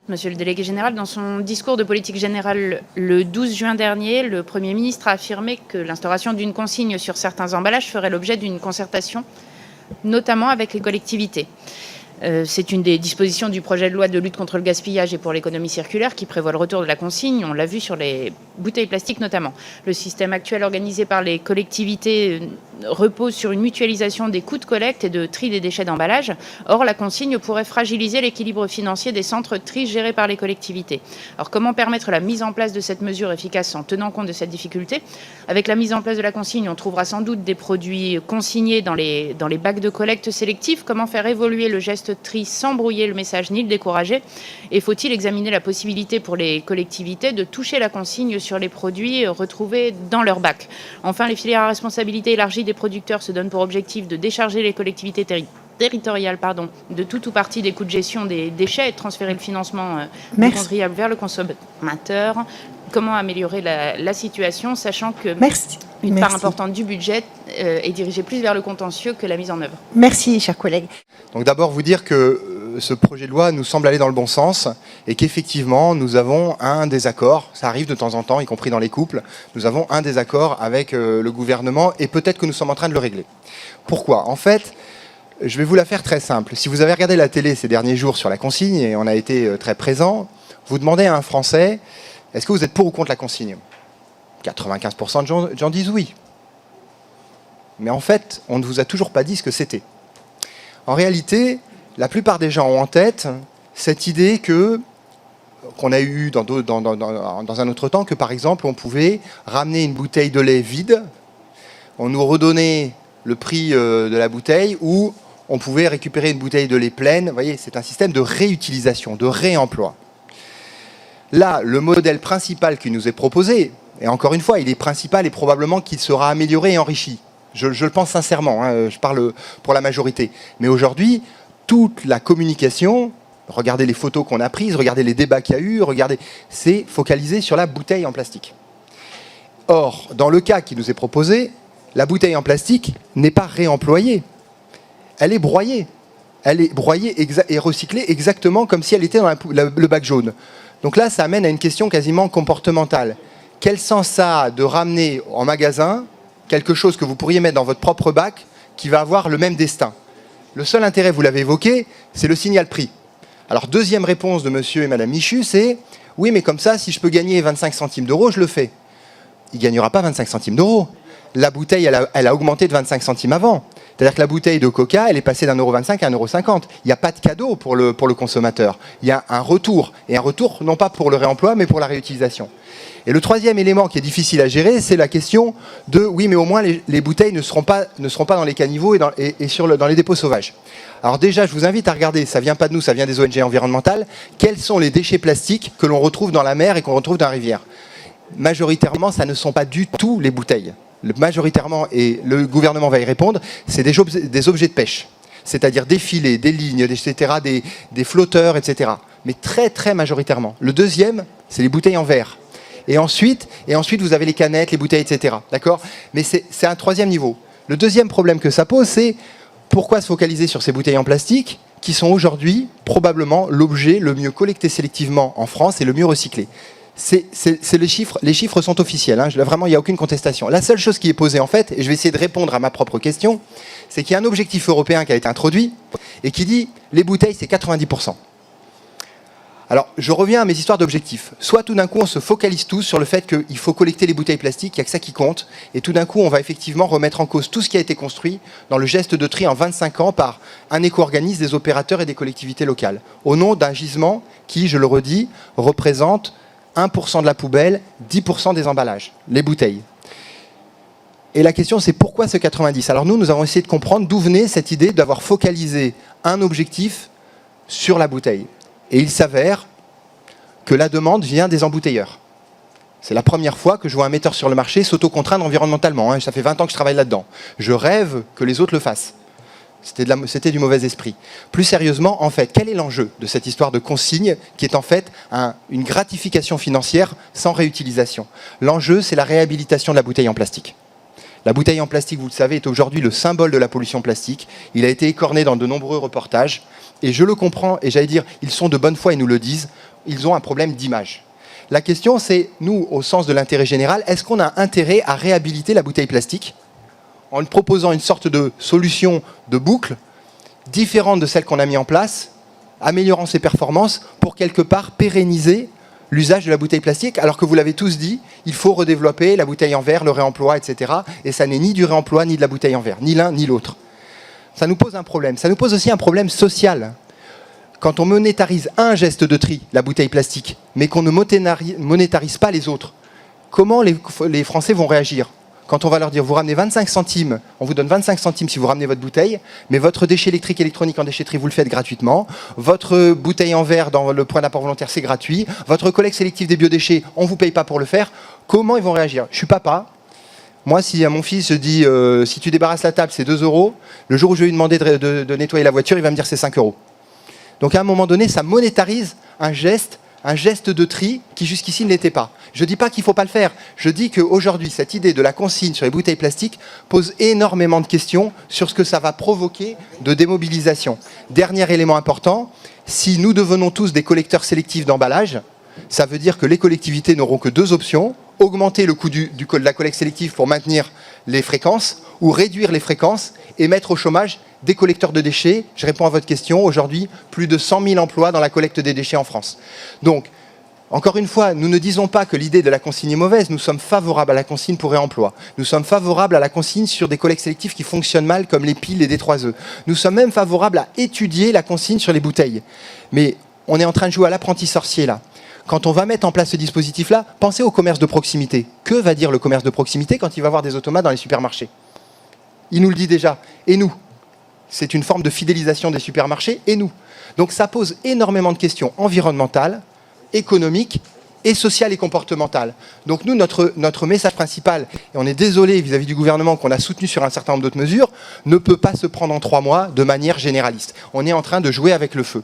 Monsieur le délégué général, dans son discours de politique générale le 12 juin dernier, le Premier ministre a affirmé que l'instauration d'une consigne sur certains emballages ferait l'objet d'une concertation, notamment avec les collectivités. C'est une des dispositions du projet de loi de lutte contre le gaspillage et pour l'économie circulaire qui prévoit le retour de la consigne. On l'a vu sur les bouteilles plastiques notamment. Le système actuel organisé par les collectivités repose sur une mutualisation des coûts de collecte et de tri des déchets d'emballage. Or, la consigne pourrait fragiliser l'équilibre financier des centres tri gérés par les collectivités. Alors, comment permettre la mise en place de cette mesure efficace en tenant compte de cette difficulté? Avec la mise en place de la consigne, on trouvera sans doute des produits consignés dans les bacs de collecte sélectifs. Comment faire évoluer le geste tri sans brouiller le message ni le décourager? Et faut-il examiner la possibilité pour les collectivités de toucher la consigne sur les produits retrouvés dans leur bac? Enfin, les filières à responsabilité élargie des producteurs se donnent pour objectif de décharger les collectivités territoriales de tout ou partie des coûts de gestion des déchets et de transférer le financement du contribuable vers le consommateur. Comment améliorer la situation, sachant que une part importante du budget est dirigée plus vers le contentieux que la mise en œuvre? Merci, chers collègues. Donc d'abord vous dire que ce projet de loi nous semble aller dans le bon sens et qu'effectivement nous avons un désaccord, ça arrive de temps en temps, y compris dans les couples, nous avons un désaccord avec le gouvernement et peut-être que nous sommes en train de le régler. Pourquoi? En fait, je vais vous la faire très simple. Si vous avez regardé la télé ces derniers jours sur la consigne, et on a été très présents, vous demandez à un Français, est-ce que vous êtes pour ou contre la consigne? 95% de gens disent oui. Mais en fait, on ne vous a toujours pas dit ce que c'était. En réalité, la plupart des gens ont en tête cette idée qu'on a eue dans un autre temps, que par exemple, on pouvait ramener une bouteille de lait vide, on nous redonnait le prix de la bouteille, ou on pouvait récupérer une bouteille de lait pleine. Vous voyez, c'est un système de réutilisation, de réemploi. Là, le modèle principal qui nous est proposé, et encore une fois, il est principal et probablement qu'il sera amélioré et enrichi. Je le pense sincèrement, hein, je parle pour la majorité. Mais aujourd'hui, toute la communication, regardez les photos qu'on a prises, regardez les débats qu'il y a eu, c'est focalisé sur la bouteille en plastique. Or, dans le cas qui nous est proposé, la bouteille en plastique n'est pas réemployée. Elle est broyée. Elle est broyée et recyclée exactement comme si elle était dans le bac jaune. Donc là, ça amène à une question quasiment comportementale. Quel sens ça a de ramener en magasin quelque chose que vous pourriez mettre dans votre propre bac qui va avoir le même destin? Le seul intérêt, vous l'avez évoqué, c'est le signal prix. Alors, deuxième réponse de monsieur et madame Michu, c'est « Oui, mais comme ça, si je peux gagner 25 centimes d'euros, je le fais. » Il ne gagnera pas 25 centimes d'euros. La bouteille, elle a augmenté de 25 centimes avant. C'est-à-dire que la bouteille de Coca, elle est passée d'1,25 € à 1,50 €. Il n'y a pas de cadeau pour le consommateur. Il y a un retour. Et un retour, non pas pour le réemploi, mais pour la réutilisation. Et le troisième élément qui est difficile à gérer, c'est la question de, oui, mais au moins les bouteilles ne seront pas dans les caniveaux et dans les dépôts sauvages. Alors déjà, je vous invite à regarder, ça ne vient pas de nous, ça vient des ONG environnementales, quels sont les déchets plastiques que l'on retrouve dans la mer et qu'on retrouve dans la rivière. Majoritairement, ça ne sont pas du tout les bouteilles. Majoritairement, et le gouvernement va y répondre, c'est des objets de pêche. C'est-à-dire des filets, des lignes, etc., des flotteurs, etc. Mais très, très majoritairement. Le deuxième, c'est les bouteilles en verre. Et ensuite, vous avez les canettes, les bouteilles, etc. D'accord? Mais c'est un troisième niveau. Le deuxième problème que ça pose, c'est pourquoi se focaliser sur ces bouteilles en plastique qui sont aujourd'hui probablement l'objet le mieux collecté sélectivement en France et le mieux recyclé. C'est les chiffres sont officiels, hein, vraiment il n'y a aucune contestation. La seule chose qui est posée en fait, et je vais essayer de répondre à ma propre question, c'est qu'il y a un objectif européen qui a été introduit et qui dit les bouteilles c'est 90%. Alors je reviens à mes histoires d'objectifs. Soit tout d'un coup on se focalise tous sur le fait qu'il faut collecter les bouteilles plastiques, il n'y a que ça qui compte, et tout d'un coup on va effectivement remettre en cause tout ce qui a été construit dans le geste de tri en 25 ans par un éco-organisme, des opérateurs et des collectivités locales, au nom d'un gisement qui, je le redis, représente 1% de la poubelle, 10% des emballages, les bouteilles. Et la question, c'est pourquoi ce 90? Alors nous avons essayé de comprendre d'où venait cette idée d'avoir focalisé un objectif sur la bouteille. Et il s'avère que la demande vient des embouteilleurs. C'est la première fois que je vois un metteur sur le marché s'auto-contraindre environnementalement. Hein. Ça fait 20 ans que je travaille là-dedans. Je rêve que les autres le fassent. C'était du mauvais esprit. Plus sérieusement, en fait, quel est l'enjeu de cette histoire de consigne qui est en fait une gratification financière sans réutilisation? L'enjeu, c'est la réhabilitation de la bouteille en plastique. La bouteille en plastique, vous le savez, est aujourd'hui le symbole de la pollution plastique. Il a été écorné dans de nombreux reportages. Et je le comprends, et j'allais dire, ils sont de bonne foi et nous le disent. ils ont un problème d'image. La question, c'est, nous, au sens de l'intérêt général, est-ce qu'on a intérêt à réhabiliter la bouteille plastique en proposant une sorte de solution de boucle différente de celle qu'on a mis en place, améliorant ses performances pour quelque part pérenniser l'usage de la bouteille plastique, alors que vous l'avez tous dit, il faut redévelopper la bouteille en verre, le réemploi, etc. Et ça n'est ni du réemploi ni de la bouteille en verre, ni l'un ni l'autre. Ça nous pose un problème. Ça nous pose aussi un problème social. Quand on monétarise un geste de tri, la bouteille plastique, mais qu'on ne monétarise pas les autres, comment les Français vont réagir ? Quand on va leur dire, vous ramenez 25 centimes, on vous donne 25 centimes si vous ramenez votre bouteille, mais votre déchet électrique électronique en déchetterie, vous le faites gratuitement. Votre bouteille en verre dans le point d'apport volontaire, c'est gratuit. Votre collecte sélective des biodéchets, on ne vous paye pas pour le faire. Comment ils vont réagir ? Je suis papa. Moi, si à mon fils je dis, si tu débarrasses la table, c'est 2 €, le jour où je vais lui demander de nettoyer la voiture, il va me dire c'est 5 €. Donc à un moment donné, ça monétarise un geste de tri qui jusqu'ici ne l'était pas. Je ne dis pas qu'il ne faut pas le faire. Je dis qu'aujourd'hui, cette idée de la consigne sur les bouteilles plastiques pose énormément de questions sur ce que ça va provoquer de démobilisation. Dernier élément important, si nous devenons tous des collecteurs sélectifs d'emballage, ça veut dire que les collectivités n'auront que 2 options, augmenter le coût de la collecte sélective pour maintenir les fréquences, ou réduire les fréquences et mettre au chômage des collecteurs de déchets. Je réponds à votre question. Aujourd'hui, plus de 100 000 emplois dans la collecte des déchets en France. Donc, encore une fois, nous ne disons pas que l'idée de la consigne est mauvaise. Nous sommes favorables à la consigne pour réemploi. Nous sommes favorables à la consigne sur des collectes sélectives qui fonctionnent mal, comme les piles et des 3 œufs. Nous sommes même favorables à étudier la consigne sur les bouteilles. Mais on est en train de jouer à l'apprenti sorcier, là. Quand on va mettre en place ce dispositif-là, pensez au commerce de proximité. Que va dire le commerce de proximité quand il va avoir des automates dans les supermarchés ? Il nous le dit déjà. Et nous ? C'est une forme de fidélisation des supermarchés. Et nous ? Donc ça pose énormément de questions environnementales, économiques et sociales et comportementales. Donc nous, notre message principal, et on est désolé vis-à-vis du gouvernement qu'on a soutenu sur un certain nombre d'autres mesures, ne peut pas se prendre en 3 mois de manière généraliste. On est en train de jouer avec le feu.